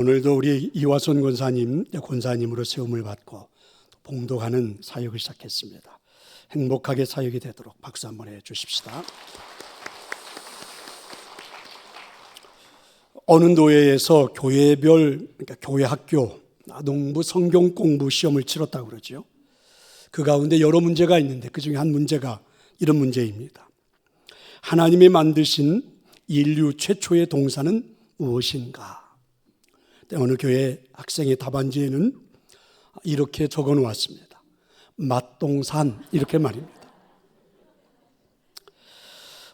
오늘도 우리 이화손 권사님으로 세움을 받고 봉독하는 사역을 시작했습니다. 행복하게 사역이 되도록 박수 한번 해 주십시다. 어느 노예에서 교회별, 그러니까 교회 학교, 아동부 성경 공부 시험을 치렀다고 그러죠. 그 가운데 여러 문제가 있는데 그 중에 한 문제가 이런 문제입니다. 하나님이 만드신 인류 최초의 동산은 무엇인가? 어느 교회 학생의 답안지에는 이렇게 적어 놓았습니다. 맛동산, 이렇게 말입니다.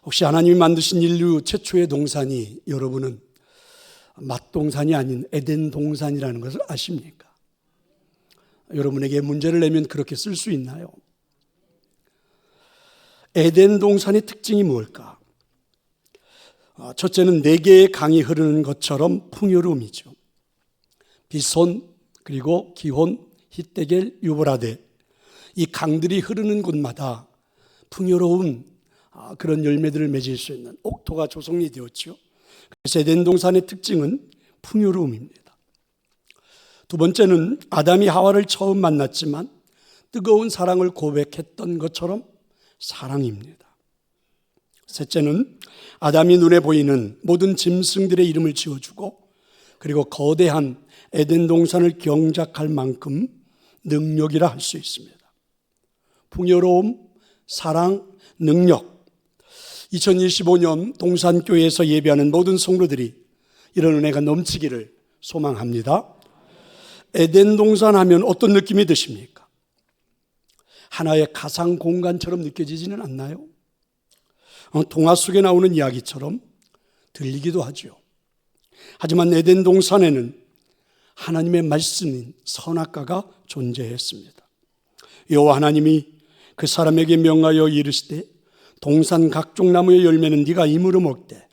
혹시 하나님이 만드신 인류 최초의 동산이 여러분은 맛동산이 아닌 에덴 동산이라는 것을 아십니까? 여러분에게 문제를 내면 그렇게 쓸 수 있나요? 에덴 동산의 특징이 무엇일까? 첫째는 4개의 강이 흐르는 것처럼 풍요로움이죠. 비손, 그리고 기혼, 히데겔, 유브라데, 이 강들이 흐르는 곳마다 풍요로운 그런 열매들을 맺을 수 있는 옥토가 조성이 되었죠. 그래서 에덴 동산의 특징은 풍요로움입니다. 두 번째는 아담이 하와를 처음 만났지만 뜨거운 사랑을 고백했던 것처럼 사랑입니다. 셋째는 아담이 눈에 보이는 모든 짐승들의 이름을 지어주고 그리고 거대한 에덴 동산을 경작할 만큼 능력이라 할 수 있습니다. 풍요로움, 사랑, 능력. 2025년 동산교회에서 예배하는 모든 성도들이 이런 은혜가 넘치기를 소망합니다. 에덴 동산 하면 어떤 느낌이 드십니까? 하나의 가상 공간처럼 느껴지지는 않나요? 동화 속에 나오는 이야기처럼 들리기도 하죠. 하지만 에덴 동산에는 하나님의 말씀인 선악과가 존재했습니다. 여호와 하나님이 그 사람에게 명하여 이르시되 동산 각종 나무의 열매는 네가 임으로 먹되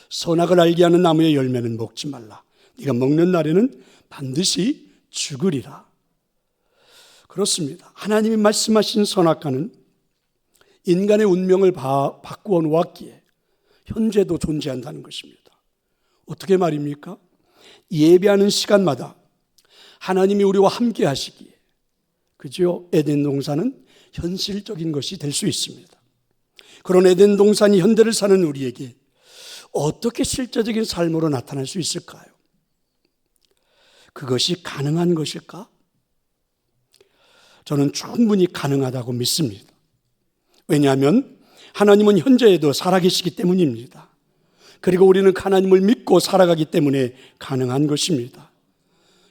선악을 알게 하는 나무의 열매는 먹지 말라. 네가 먹는 날에는 반드시 죽으리라. 그렇습니다. 하나님이 말씀하신 선악과는 인간의 운명을 바꾸어 놓았기에 현재도 존재한다는 것입니다. 어떻게 말입니까? 예배하는 시간마다 하나님이 우리와 함께 하시기에, 그죠? 에덴 동산은 현실적인 것이 될 수 있습니다. 그런 에덴 동산이 현대를 사는 우리에게 어떻게 실제적인 삶으로 나타날 수 있을까요? 그것이 가능한 것일까? 저는 충분히 가능하다고 믿습니다. 왜냐하면 하나님은 현재에도 살아계시기 때문입니다. 그리고 우리는 하나님을 믿고 살아가기 때문에 가능한 것입니다.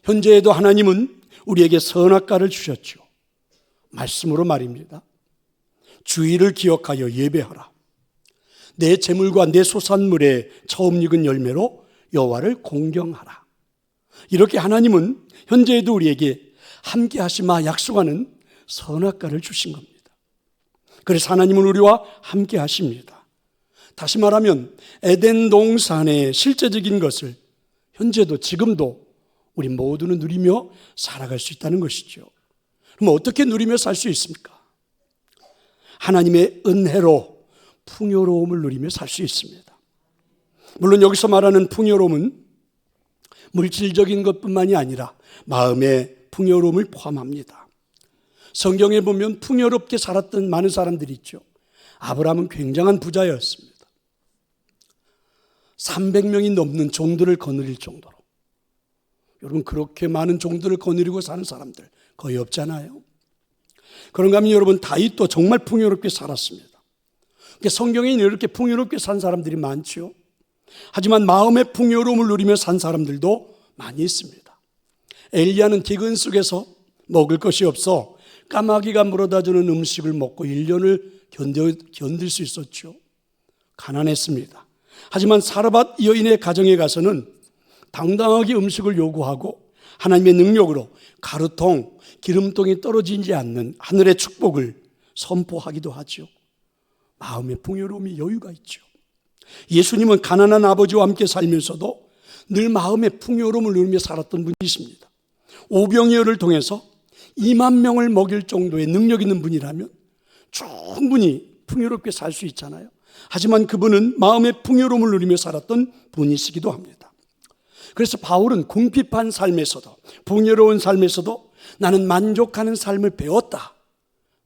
현재에도 하나님은 우리에게 선악과를 주셨죠. 말씀으로 말입니다. 주의를 기억하여 예배하라. 내 재물과 내 소산물의 처음 익은 열매로 여호와를 공경하라. 이렇게 하나님은 현재에도 우리에게 함께 하시마 약속하는 선악과를 주신 겁니다. 그래서 하나님은 우리와 함께 하십니다. 다시 말하면 에덴 동산의 실제적인 것을 현재도 지금도 우리 모두는 누리며 살아갈 수 있다는 것이죠. 그럼 어떻게 누리며 살 수 있습니까? 하나님의 은혜로 풍요로움을 누리며 살 수 있습니다. 물론 여기서 말하는 풍요로움은 물질적인 것뿐만이 아니라 마음의 풍요로움을 포함합니다. 성경에 보면 풍요롭게 살았던 많은 사람들이 있죠. 아브라함은 굉장한 부자였습니다. 300명이 넘는 종들을 거느릴 정도로. 여러분, 그렇게 많은 종들을 거느리고 사는 사람들 거의 없잖아요. 그런가 하면 여러분, 다윗도 정말 풍요롭게 살았습니다. 성경에 이렇게 풍요롭게 산 사람들이 많죠. 하지만 마음의 풍요로움을 누리며 산 사람들도 많이 있습니다. 엘리야는 기근 속에서 먹을 것이 없어 까마귀가 물어다주는 음식을 먹고 1년을 견딜 수 있었죠. 가난했습니다. 하지만 사르밧 여인의 가정에 가서는 당당하게 음식을 요구하고 하나님의 능력으로 가루통, 기름통이 떨어지지 않는 하늘의 축복을 선포하기도 하죠. 마음의 풍요로움이 여유가 있죠. 예수님은 가난한 아버지와 함께 살면서도 늘 마음의 풍요로움을 누리며 살았던 분이십니다. 오병이어를 통해서 2만 명을 먹일 정도의 능력 있는 분이라면 충분히 풍요롭게 살 수 있잖아요. 하지만 그분은 마음의 풍요로움을 누리며 살았던 분이시기도 합니다. 그래서 바울은 궁핍한 삶에서도, 풍요로운 삶에서도 나는 만족하는 삶을 배웠다.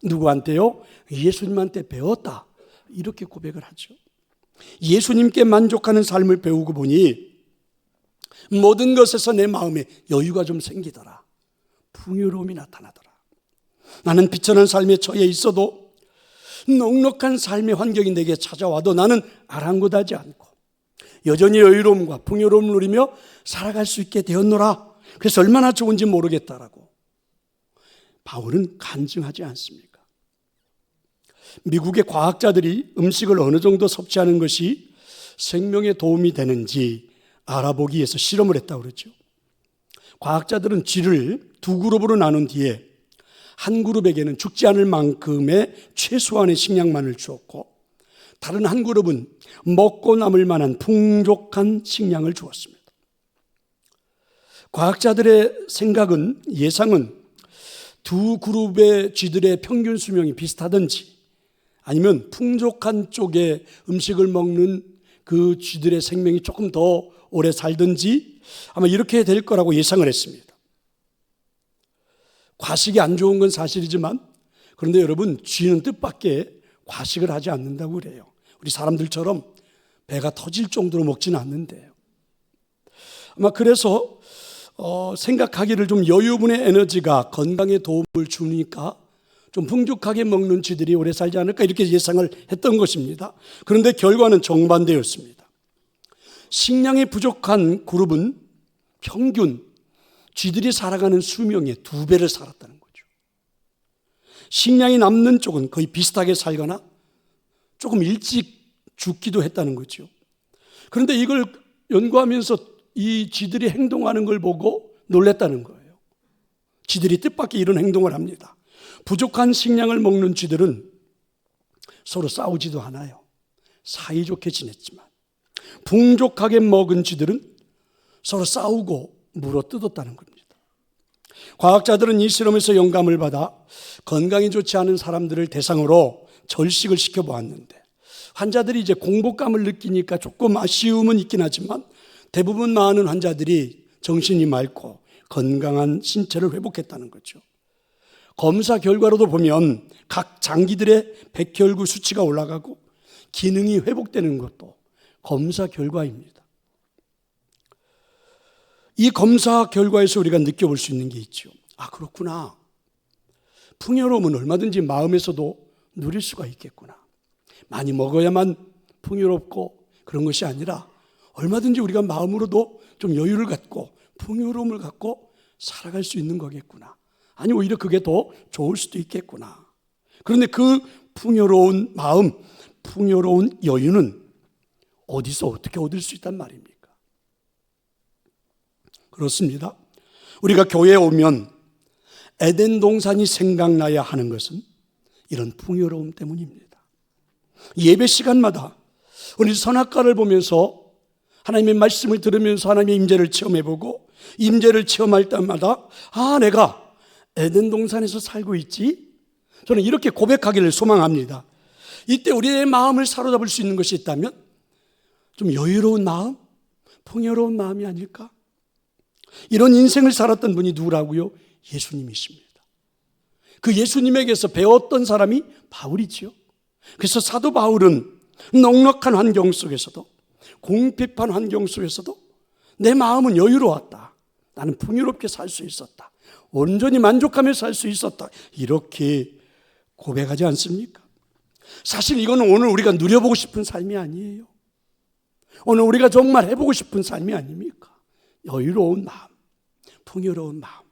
누구한테요? 예수님한테 배웠다. 이렇게 고백을 하죠. 예수님께 만족하는 삶을 배우고 보니 모든 것에서 내 마음에 여유가 좀 생기더라. 풍요로움이 나타나더라. 나는 비천한 삶에 처해 있어도, 넉넉한 삶의 환경이 내게 찾아와도 나는 아랑곳하지 않고 여전히 여유로움과 풍요로움을 누리며 살아갈 수 있게 되었노라. 그래서 얼마나 좋은지 모르겠다라고 바울은 간증하지 않습니까? 미국의 과학자들이 음식을 어느 정도 섭취하는 것이 생명에 도움이 되는지 알아보기 위해서 실험을 했다고 그러죠. 과학자들은 쥐를 두 그룹으로 나눈 뒤에 한 그룹에게는 죽지 않을 만큼의 최소한의 식량만을 주었고, 다른 한 그룹은 먹고 남을 만한 풍족한 식량을 주었습니다. 과학자들의 생각은, 예상은 두 그룹의 쥐들의 평균 수명이 비슷하든지 아니면 풍족한 쪽의 음식을 먹는 그 쥐들의 생명이 조금 더 오래 살든지 아마 이렇게 될 거라고 예상을 했습니다. 과식이 안 좋은 건 사실이지만, 그런데 여러분, 쥐는 뜻밖의 과식을 하지 않는다고 그래요. 우리 사람들처럼 배가 터질 정도로 먹지는 않는데요. 아마 그래서 생각하기를 좀 여유분의 에너지가 건강에 도움을 주니까 좀 풍족하게 먹는 쥐들이 오래 살지 않을까, 이렇게 예상을 했던 것입니다. 그런데 결과는 정반대였습니다. 식량이 부족한 그룹은 평균 쥐들이 살아가는 수명의 2배를 살았다는 거죠. 식량이 남는 쪽은 거의 비슷하게 살거나 조금 일찍 죽기도 했다는 거죠. 그런데 이걸 연구하면서 이 쥐들이 행동하는 걸 보고 놀랐다는 거예요. 쥐들이 뜻밖의 이런 행동을 합니다. 부족한 식량을 먹는 쥐들은 서로 싸우지도 않아요. 사이좋게 지냈지만, 풍족하게 먹은 쥐들은 서로 싸우고 물어뜯었다는 겁니다. 과학자들은 이 실험에서 영감을 받아 건강이 좋지 않은 사람들을 대상으로 절식을 시켜보았는데, 환자들이 이제 공복감을 느끼니까 조금 아쉬움은 있긴 하지만 대부분 많은 환자들이 정신이 맑고 건강한 신체를 회복했다는 거죠. 검사 결과로도 보면 각 장기들의 백혈구 수치가 올라가고 기능이 회복되는 것도 검사 결과입니다. 이 검사 결과에서 우리가 느껴볼 수 있는 게 있죠. 아, 그렇구나. 풍요로움은 얼마든지 마음에서도 누릴 수가 있겠구나. 많이 먹어야만 풍요롭고 그런 것이 아니라 얼마든지 우리가 마음으로도 좀 여유를 갖고 풍요로움을 갖고 살아갈 수 있는 거겠구나. 아니, 오히려 그게 더 좋을 수도 있겠구나. 그런데 그 풍요로운 마음, 풍요로운 여유는 어디서 어떻게 얻을 수 있단 말입니까? 그렇습니다. 우리가 교회에 오면 에덴 동산이 생각나야 하는 것은 이런 풍요로움 때문입니다. 예배 시간마다 우리 선악과를 보면서 하나님의 말씀을 들으면서 하나님의 임재를 체험해보고, 임재를 체험할 때마다 아, 내가 에덴 동산에서 살고 있지? 저는 이렇게 고백하기를 소망합니다. 이때 우리의 마음을 사로잡을 수 있는 것이 있다면 좀 여유로운 마음, 풍요로운 마음이 아닐까? 이런 인생을 살았던 분이 누구라고요? 예수님이십니다. 그 예수님에게서 배웠던 사람이 바울이지요. 그래서 사도 바울은 넉넉한 환경 속에서도, 궁핍한 환경 속에서도 내 마음은 여유로웠다. 나는 풍요롭게 살 수 있었다. 온전히 만족하며 살 수 있었다. 이렇게 고백하지 않습니까? 사실 이거는 오늘 우리가 누려보고 싶은 삶이 아니에요. 오늘 우리가 정말 해보고 싶은 삶이 아닙니까? 여유로운 마음, 풍요로운 마음.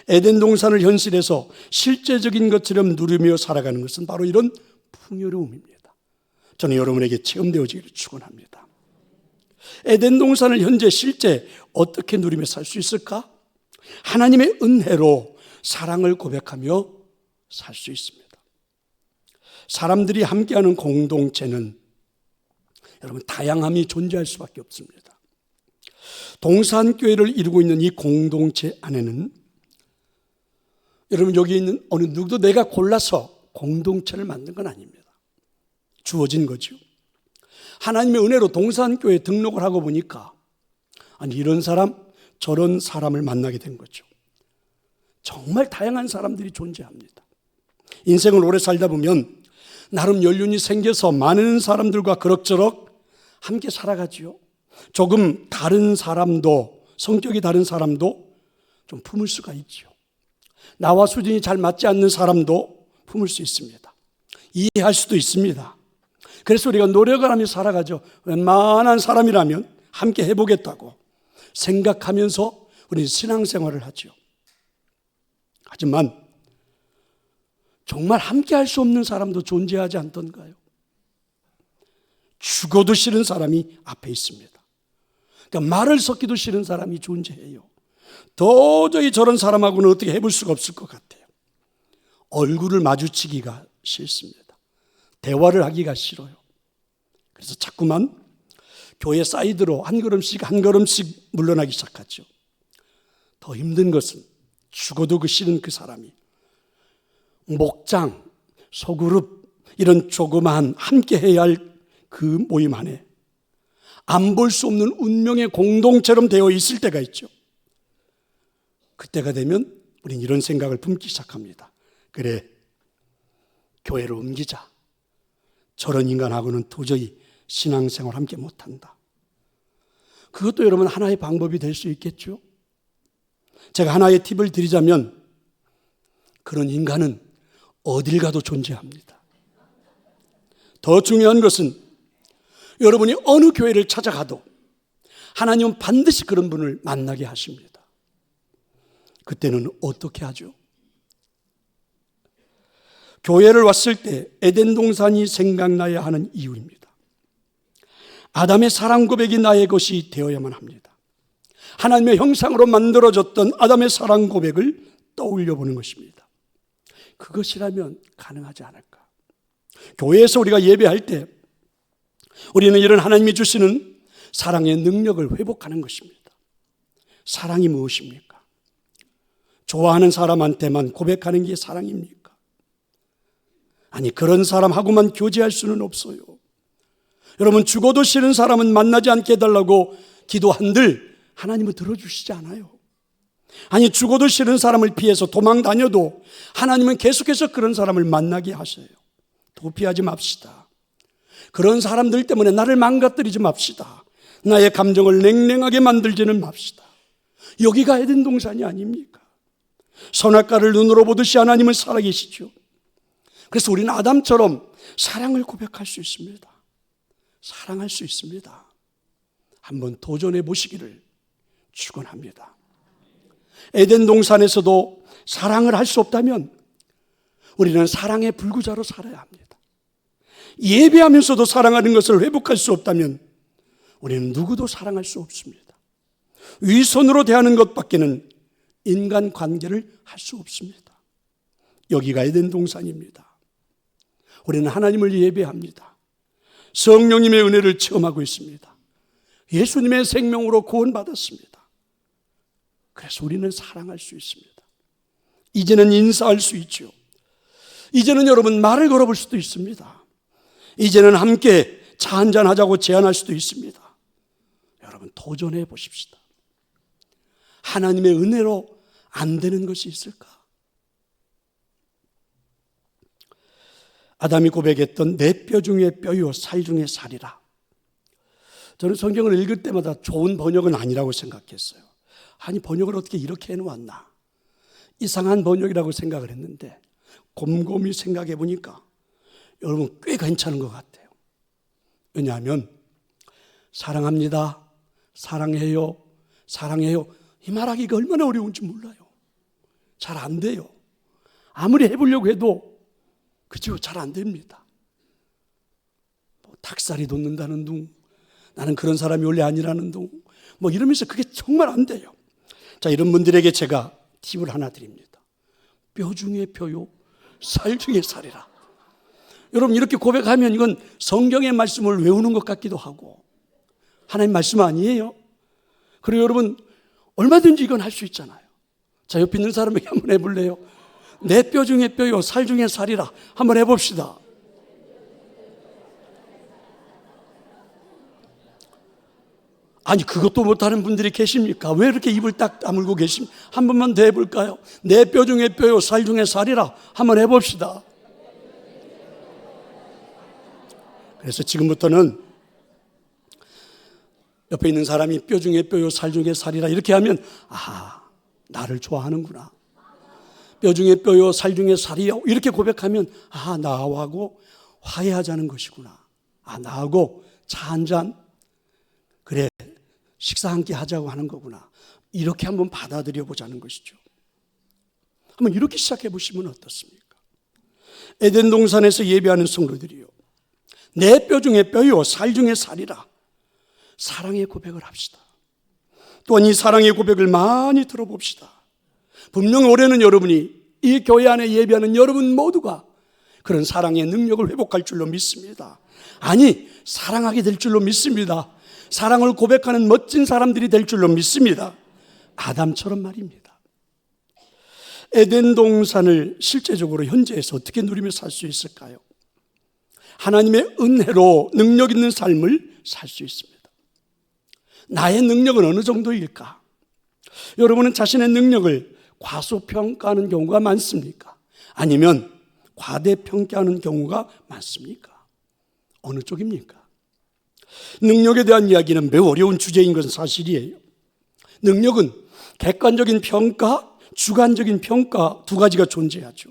에덴 동산을 현실에서 실제적인 것처럼 누리며 살아가는 것은 바로 이런 풍요로움입니다. 저는 여러분에게 체험되어지기를 축원합니다. 에덴 동산을 현재 실제 어떻게 누리며 살 수 있을까? 하나님의 은혜로 사랑을 고백하며 살 수 있습니다. 사람들이 함께하는 공동체는 여러분 다양함이 존재할 수밖에 없습니다. 동산교회를 이루고 있는 이 공동체 안에는 여러분 여기 있는 어느 누구도 내가 골라서 공동체를 만든 건 아닙니다. 주어진 거죠. 하나님의 은혜로 동산교회에 등록을 하고 보니까 아니, 이런 사람, 저런 사람을 만나게 된 거죠. 정말 다양한 사람들이 존재합니다. 인생을 오래 살다 보면 나름 연륜이 생겨서 많은 사람들과 그럭저럭 함께 살아가지요. 조금 다른 사람도, 성격이 다른 사람도 좀 품을 수가 있죠. 나와 수준이 잘 맞지 않는 사람도 품을 수 있습니다. 이해할 수도 있습니다. 그래서 우리가 노력을 하며 살아가죠. 웬만한 사람이라면 함께 해보겠다고 생각하면서 우리는 신앙생활을 하죠. 하지만 정말 함께 할 수 없는 사람도 존재하지 않던가요? 죽어도 싫은 사람이 앞에 있습니다. 그러니까 말을 섞기도 싫은 사람이 존재해요. 도저히 저런 사람하고는 어떻게 해볼 수가 없을 것 같아요. 얼굴을 마주치기가 싫습니다. 대화를 하기가 싫어요. 그래서 자꾸만 교회 사이드로 한 걸음씩 한 걸음씩 물러나기 시작하죠. 더 힘든 것은 죽어도 그 싫은 그 사람이 목장, 소그룹 이런 조그마한 함께 해야 할 그 모임 안에 안 볼 수 없는 운명의 공동체럼 되어 있을 때가 있죠. 그때가 되면 우린 이런 생각을 품기 시작합니다. 그래, 교회로 옮기자. 저런 인간하고는 도저히 신앙생활 함께 못한다. 그것도 여러분 하나의 방법이 될 수 있겠죠. 제가 하나의 팁을 드리자면 그런 인간은 어딜 가도 존재합니다. 더 중요한 것은 여러분이 어느 교회를 찾아가도 하나님은 반드시 그런 분을 만나게 하십니다. 그때는 어떻게 하죠? 교회를 왔을 때 에덴 동산이 생각나야 하는 이유입니다. 아담의 사랑 고백이 나의 것이 되어야만 합니다. 하나님의 형상으로 만들어졌던 아담의 사랑 고백을 떠올려 보는 것입니다. 그것이라면 가능하지 않을까? 교회에서 우리가 예배할 때 우리는 이런 하나님이 주시는 사랑의 능력을 회복하는 것입니다. 사랑이 무엇입니까? 좋아하는 사람한테만 고백하는 게 사랑입니까? 아니, 그런 사람하고만 교제할 수는 없어요. 여러분, 죽어도 싫은 사람은 만나지 않게 해달라고 기도한들 하나님은 들어주시지 않아요. 아니, 죽어도 싫은 사람을 피해서 도망 다녀도 하나님은 계속해서 그런 사람을 만나게 하셔요. 도피하지 맙시다. 그런 사람들 때문에 나를 망가뜨리지 맙시다. 나의 감정을 냉랭하게 만들지는 맙시다. 여기가 에덴 동산이 아닙니까? 선악과를 눈으로 보듯이 하나님은 살아계시죠. 그래서 우리는 아담처럼 사랑을 고백할 수 있습니다. 사랑할 수 있습니다. 한번 도전해 보시기를 축원합니다. 에덴 동산에서도 사랑을 할 수 없다면 우리는 사랑의 불구자로 살아야 합니다. 예배하면서도 사랑하는 것을 회복할 수 없다면 우리는 누구도 사랑할 수 없습니다. 위선으로 대하는 것밖에는 인간관계를 할 수 없습니다. 여기가 에덴 동산입니다. 우리는 하나님을 예배합니다. 성령님의 은혜를 체험하고 있습니다. 예수님의 생명으로 구원받았습니다. 그래서 우리는 사랑할 수 있습니다. 이제는 인사할 수 있죠. 이제는 여러분 말을 걸어볼 수도 있습니다. 이제는 함께 차 한잔 하자고 제안할 수도 있습니다. 여러분 도전해 보십시다. 하나님의 은혜로 안 되는 것이 있을까? 아담이 고백했던 내 뼈 중에 뼈요 살 중에 살이라. 저는 성경을 읽을 때마다 좋은 번역은 아니라고 생각했어요. 아니, 번역을 어떻게 이렇게 해놓았나? 이상한 번역이라고 생각을 했는데 곰곰이 생각해 보니까 여러분 꽤 괜찮은 것 같아요. 왜냐하면 사랑합니다, 사랑해요, 사랑해요 이 말하기가 얼마나 어려운지 몰라요. 잘 안 돼요. 아무리 해보려고 해도 그죠? 잘 안 됩니다. 닭살이 돋는다는 둥, 나는 그런 사람이 원래 아니라는 둥, 이러면서 그게 정말 안 돼요. 자, 이런 분들에게 제가 팁을 하나 드립니다. 뼈 중에 뼈요, 살 중에 살이라. 여러분 이렇게 고백하면 이건 성경의 말씀을 외우는 것 같기도 하고 하나님 말씀 아니에요? 그리고 여러분 얼마든지 이건 할 수 있잖아요. 자, 옆에 있는 사람에게 한번 해볼래요? 내 뼈 중에 뼈요, 살 중에 살이라. 한번 해봅시다. 아니, 그것도 못하는 분들이 계십니까? 왜 이렇게 입을 딱 다물고 계십니까? 한 번만 더 해볼까요? 내 뼈 중에 뼈요, 살 중에 살이라. 한번 해봅시다. 그래서 지금부터는 옆에 있는 사람이 뼈 중에 뼈요, 살 중에 살이라 이렇게 하면, 아, 나를 좋아하는구나. 뼈 중에 뼈요, 살 중에 살이요, 이렇게 고백하면, 아, 나하고 화해하자는 것이구나. 아, 나하고 차 한 잔, 그래, 식사 한 끼 하자고 하는 거구나. 이렇게 한번 받아들여 보자는 것이죠. 한번 이렇게 시작해 보시면 어떻습니까? 에덴 동산에서 예배하는 성도들이요, 내 뼈 중에 뼈요, 살 중에 살이라. 사랑의 고백을 합시다. 또한 이 사랑의 고백을 많이 들어봅시다. 분명 올해는 여러분이 이 교회 안에 예배하는 여러분 모두가 그런 사랑의 능력을 회복할 줄로 믿습니다. 아니, 사랑하게 될 줄로 믿습니다. 사랑을 고백하는 멋진 사람들이 될 줄로 믿습니다. 아담처럼 말입니다. 에덴 동산을 실제적으로 현재에서 어떻게 누리며 살 수 있을까요? 하나님의 은혜로 능력 있는 삶을 살 수 있습니다. 나의 능력은 어느 정도일까? 여러분은 자신의 능력을 과소평가하는 경우가 많습니까? 아니면 과대평가하는 경우가 많습니까? 어느 쪽입니까? 능력에 대한 이야기는 매우 어려운 주제인 것은 사실이에요. 능력은 객관적인 평가, 주관적인 평가 두 가지가 존재하죠.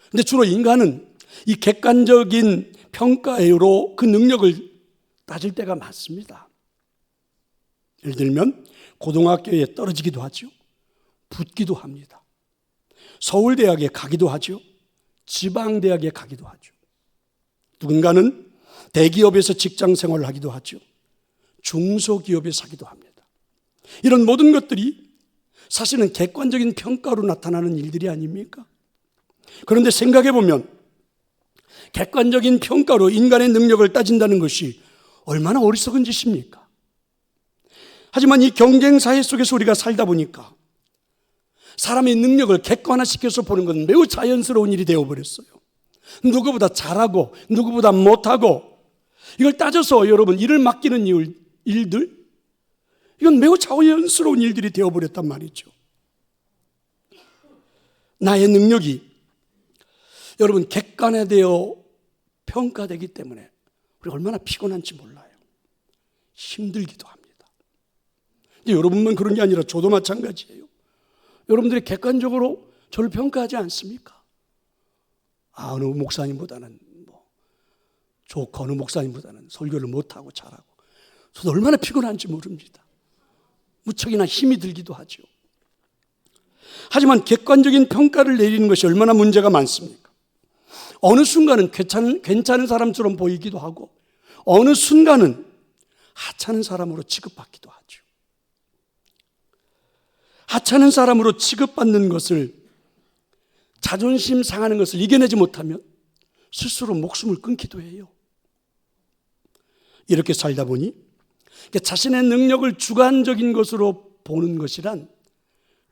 그런데 주로 인간은 이 객관적인 평가로 그 능력을 따질 때가 많습니다. 예를 들면 고등학교에 떨어지기도 하죠. 붙기도 합니다. 서울대학에 가기도 하죠. 지방대학에 가기도 하죠. 누군가는 대기업에서 직장 생활을 하기도 하죠. 중소기업에서 하기도 합니다. 이런 모든 것들이 사실은 객관적인 평가로 나타나는 일들이 아닙니까? 그런데 생각해 보면 객관적인 평가로 인간의 능력을 따진다는 것이 얼마나 어리석은 짓입니까? 하지만 이 경쟁사회 속에서 우리가 살다 보니까 사람의 능력을 객관화시켜서 보는 건 매우 자연스러운 일이 되어버렸어요. 누구보다 잘하고 누구보다 못하고 이걸 따져서 여러분 일을 맡기는 일들, 이건 매우 자연스러운 일들이 되어버렸단 말이죠. 나의 능력이 여러분 객관화되어 평가되기 때문에 우리가 얼마나 피곤한지 몰라요. 힘들기도 합니다. 근데 여러분만 그런 게 아니라 저도 마찬가지예요. 여러분들이 객관적으로 저를 평가하지 않습니까? 아, 어느 목사님보다는 좋고 어느 목사님보다는 설교를 못하고 잘하고. 저도 얼마나 피곤한지 모릅니다. 무척이나 힘이 들기도 하죠. 하지만 객관적인 평가를 내리는 것이 얼마나 문제가 많습니까? 어느 순간은 괜찮은 사람처럼 보이기도 하고 어느 순간은 하찮은 사람으로 취급받기도 하죠. 하찮은 사람으로 취급받는 것을, 자존심 상하는 것을 이겨내지 못하면 스스로 목숨을 끊기도 해요. 이렇게 살다 보니 자신의 능력을 주관적인 것으로 보는 것이란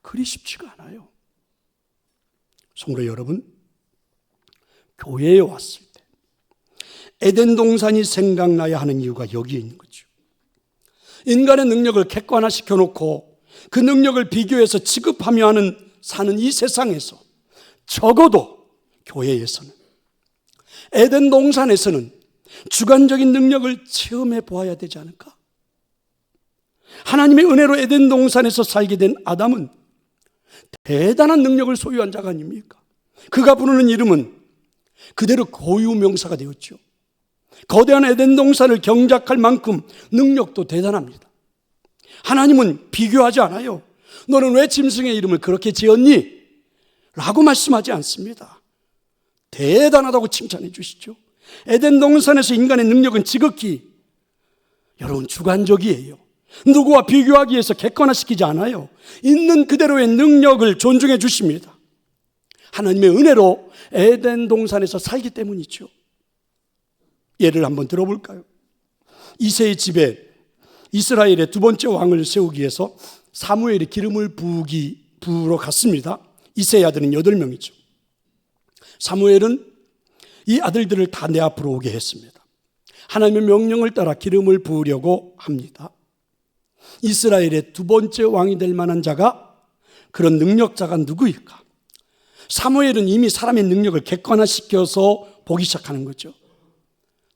그리 쉽지가 않아요. 성도 여러분, 교회에 왔을 때 에덴 동산이 생각나야 하는 이유가 여기에 있는 거죠. 인간의 능력을 객관화시켜 놓고 그 능력을 비교해서 취급하며 사는 이 세상에서 적어도 교회에서는, 에덴 동산에서는 주관적인 능력을 체험해 보아야 되지 않을까? 하나님의 은혜로 에덴 동산에서 살게 된 아담은 대단한 능력을 소유한 자가 아닙니까? 그가 부르는 이름은 그대로 고유명사가 되었죠. 거대한 에덴 동산을 경작할 만큼 능력도 대단합니다. 하나님은 비교하지 않아요. 너는 왜 짐승의 이름을 그렇게 지었니? 라고 말씀하지 않습니다. 대단하다고 칭찬해 주시죠. 에덴 동산에서 인간의 능력은 지극히 여러분 주관적이에요. 누구와 비교하기 위해서 객관화시키지 않아요. 있는 그대로의 능력을 존중해 주십니다. 하나님의 은혜로 에덴 동산에서 살기 때문이죠. 예를 한번 들어볼까요? 이새의 집에 이스라엘의 두 번째 왕을 세우기 위해서 사무엘이 기름을 부으러 갔습니다. 이새의 아들은 8명이죠. 사무엘은 이 아들들을 다 내 앞으로 오게 했습니다. 하나님의 명령을 따라 기름을 부으려고 합니다. 이스라엘의 두 번째 왕이 될 만한 자가, 그런 능력자가 누구일까? 사무엘은 이미 사람의 능력을 객관화시켜서 보기 시작하는 거죠.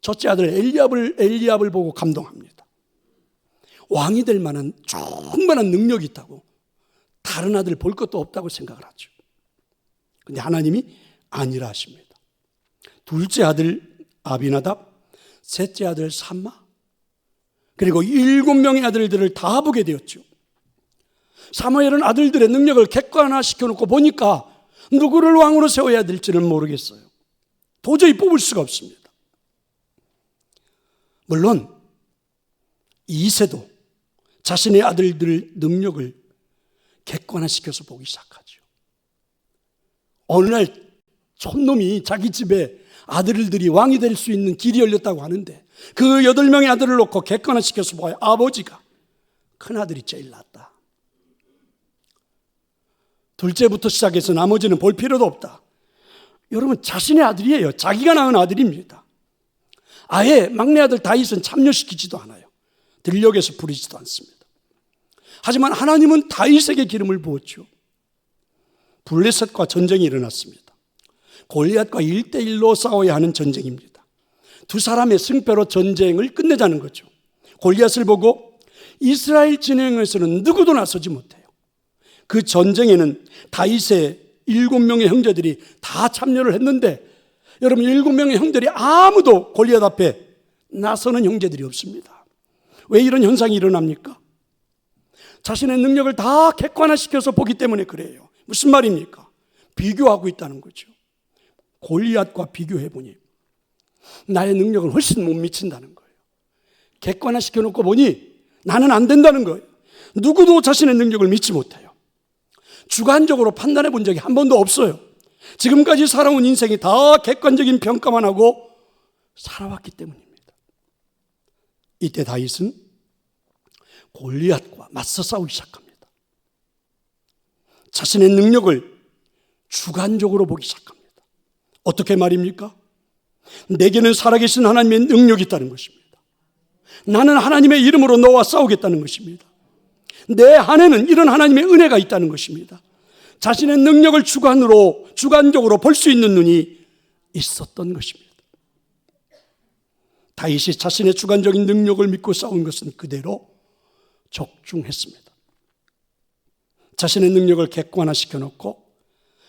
첫째 아들 엘리압을 보고 감동합니다. 왕이 될 만한 충분한 능력이 있다고, 다른 아들 볼 것도 없다고 생각을 하죠. 그런데 하나님이 아니라 하십니다. 둘째 아들 아비나답, 셋째 아들 삼마, 그리고 7명의 아들들을 다 보게 되었죠. 사무엘은 아들들의 능력을 객관화시켜 놓고 보니까 누구를 왕으로 세워야 될지는 모르겠어요. 도저히 뽑을 수가 없습니다. 물론 이새도 자신의 아들들 능력을 객관화시켜서 보기 시작하죠. 어느 날 촌놈이 자기 집에 아들들이 왕이 될 수 있는 길이 열렸다고 하는데, 그 8명의 아들을 놓고 객관화시켜서 보아요. 아버지가 큰아들이 제일 낫다. 둘째부터 시작해서 나머지는 볼 필요도 없다. 여러분, 자신의 아들이에요. 자기가 낳은 아들입니다. 아예 막내 아들 다윗은 참여시키지도 않아요. 들녘에서 부리지도 않습니다. 하지만 하나님은 다윗에게 기름을 부었죠. 블레셋과 전쟁이 일어났습니다. 골리앗과 1대1로 싸워야 하는 전쟁입니다. 두 사람의 승패로 전쟁을 끝내자는 거죠. 골리앗을 보고 이스라엘 진영에서는 누구도 나서지 못해요. 그 전쟁에는 다윗의 7명의 형제들이 다 참여를 했는데, 여러분, 7명의 형들이 아무도 골리앗 앞에 나서는 형제들이 없습니다. 왜 이런 현상이 일어납니까? 자신의 능력을 다 객관화시켜서 보기 때문에 그래요. 무슨 말입니까? 비교하고 있다는 거죠. 골리앗과 비교해보니 나의 능력은 훨씬 못 미친다는 거예요. 객관화시켜 놓고 보니 나는 안 된다는 거예요. 누구도 자신의 능력을 믿지 못해요. 주관적으로 판단해 본 적이 한 번도 없어요. 지금까지 살아온 인생이 다 객관적인 평가만 하고 살아왔기 때문입니다. 이때 다윗은 골리앗과 맞서 싸우기 시작합니다. 자신의 능력을 주관적으로 보기 시작합니다. 어떻게 말입니까? 내게는 살아계신 하나님의 능력이 있다는 것입니다. 나는 하나님의 이름으로 너와 싸우겠다는 것입니다. 내 안에는 이런 하나님의 은혜가 있다는 것입니다. 자신의 능력을 주관적으로 볼 수 있는 눈이 있었던 것입니다. 다윗이 자신의 주관적인 능력을 믿고 싸운 것은 그대로 적중했습니다. 자신의 능력을 객관화시켜 놓고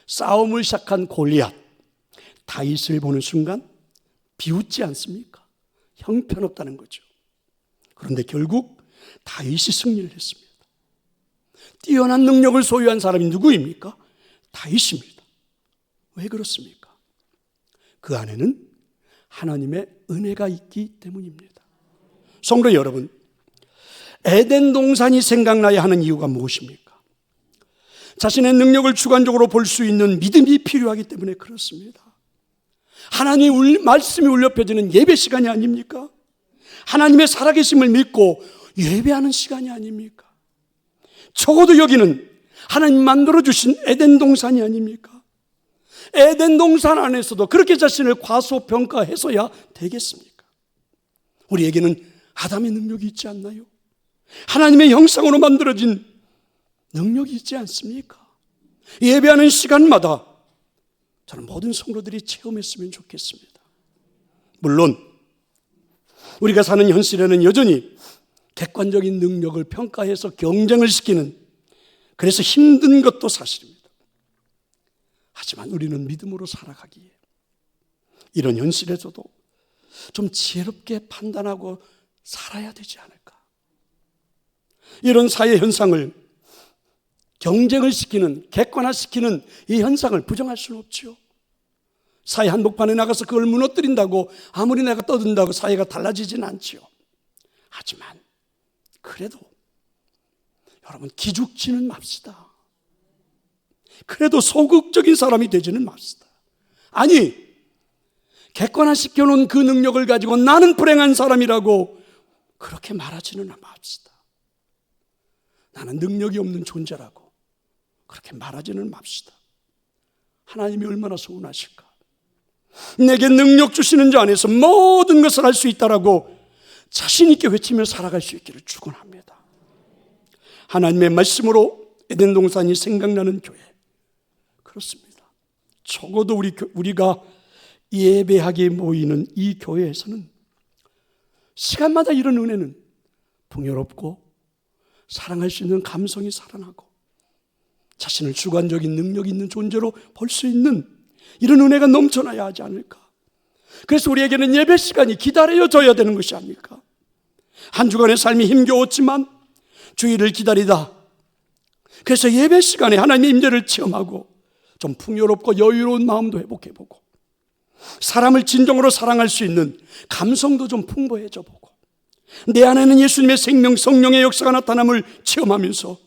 싸움을 시작한 골리앗, 다윗을 보는 순간 비웃지 않습니까? 형편없다는 거죠. 그런데 결국 다윗이 승리를 했습니다. 뛰어난 능력을 소유한 사람이 누구입니까? 다윗입니다. 왜 그렇습니까? 그 안에는 하나님의 은혜가 있기 때문입니다. 성도 여러분, 에덴 동산이 생각나야 하는 이유가 무엇입니까? 자신의 능력을 주관적으로 볼 수 있는 믿음이 필요하기 때문에 그렇습니다. 하나님의 말씀이 울려 펴지는 예배 시간이 아닙니까? 하나님의 살아계심을 믿고 예배하는 시간이 아닙니까? 적어도 여기는 하나님 만들어주신 에덴 동산이 아닙니까? 에덴 동산 안에서도 그렇게 자신을 과소평가해서야 되겠습니까? 우리에게는 아담의 능력이 있지 않나요? 하나님의 형상으로 만들어진 능력이 있지 않습니까? 예배하는 시간마다 저는 모든 성도들이 체험했으면 좋겠습니다. 물론 우리가 사는 현실에는 여전히 객관적인 능력을 평가해서 경쟁을 시키는, 그래서 힘든 것도 사실입니다. 하지만 우리는 믿음으로 살아가기에 이런 현실에서도 좀 지혜롭게 판단하고 살아야 되지 않을까. 이런 사회 현상을, 경쟁을 시키는, 객관화시키는 이 현상을 부정할 수는 없죠. 사회 한복판에 나가서 그걸 무너뜨린다고 아무리 내가 떠든다고 사회가 달라지지는 않죠. 하지만 그래도 여러분, 기죽지는 맙시다. 그래도 소극적인 사람이 되지는 맙시다. 아니, 객관화시켜 놓은 그 능력을 가지고 나는 불행한 사람이라고 그렇게 말하지는 맙시다. 나는 능력이 없는 존재라고 그렇게 말하지는 맙시다. 하나님이 얼마나 서운하실까. 내게 능력 주시는 자 안에서 모든 것을 할 수 있다라고 자신 있게 외치며 살아갈 수 있기를 축원합니다. 하나님의 말씀으로 에덴 동산이 생각나는 교회. 그렇습니다. 적어도 우리가 예배하게 모이는 이 교회에서는 시간마다 이런 은혜는 풍요롭고 사랑할 수 있는 감성이 살아나고 자신을 주관적인 능력 있는 존재로 볼 수 있는 이런 은혜가 넘쳐나야 하지 않을까. 그래서 우리에게는 예배 시간이 기다려져야 되는 것이 아닐까. 한 주간의 삶이 힘겨웠지만 주일을 기다리다, 그래서 예배 시간에 하나님의 임재를 체험하고 좀 풍요롭고 여유로운 마음도 회복해보고 사람을 진정으로 사랑할 수 있는 감성도 좀 풍부해져 보고 내 안에는 예수님의 생명 성령의 역사가 나타남을 체험하면서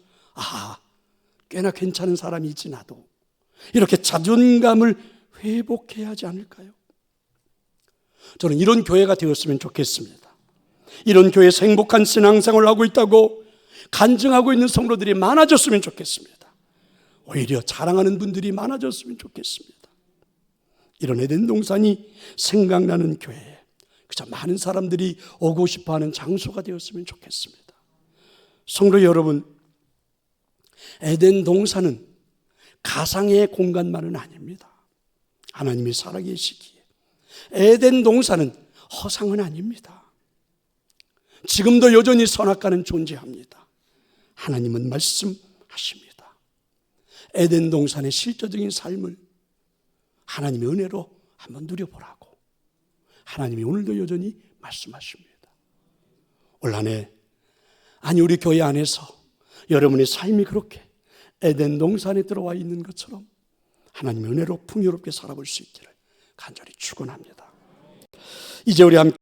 꽤나 괜찮은 사람이지 나도, 이렇게 자존감을 회복해야 하지 않을까요? 저는 이런 교회가 되었으면 좋겠습니다. 이런 교회에서 행복한 신앙생활을 하고 있다고 간증하고 있는 성도들이 많아졌으면 좋겠습니다. 오히려 자랑하는 분들이 많아졌으면 좋겠습니다. 이런 에덴 동산이 생각나는 교회에 그저 많은 사람들이 오고 싶어하는 장소가 되었으면 좋겠습니다. 성도 여러분, 에덴 동산은 가상의 공간만은 아닙니다. 하나님이 살아계시기에 에덴 동산은 허상은 아닙니다. 지금도 여전히 선악과는 존재합니다. 하나님은 말씀하십니다. 에덴 동산의 실제적인 삶을 하나님의 은혜로 한번 누려보라고 하나님이 오늘도 여전히 말씀하십니다. 올 한 해, 아니 우리 교회 안에서 여러분의 삶이 그렇게 에덴 동산에 들어와 있는 것처럼 하나님의 은혜로 풍요롭게 살아볼 수 있기를 간절히 축원합니다. 이제 우리 함께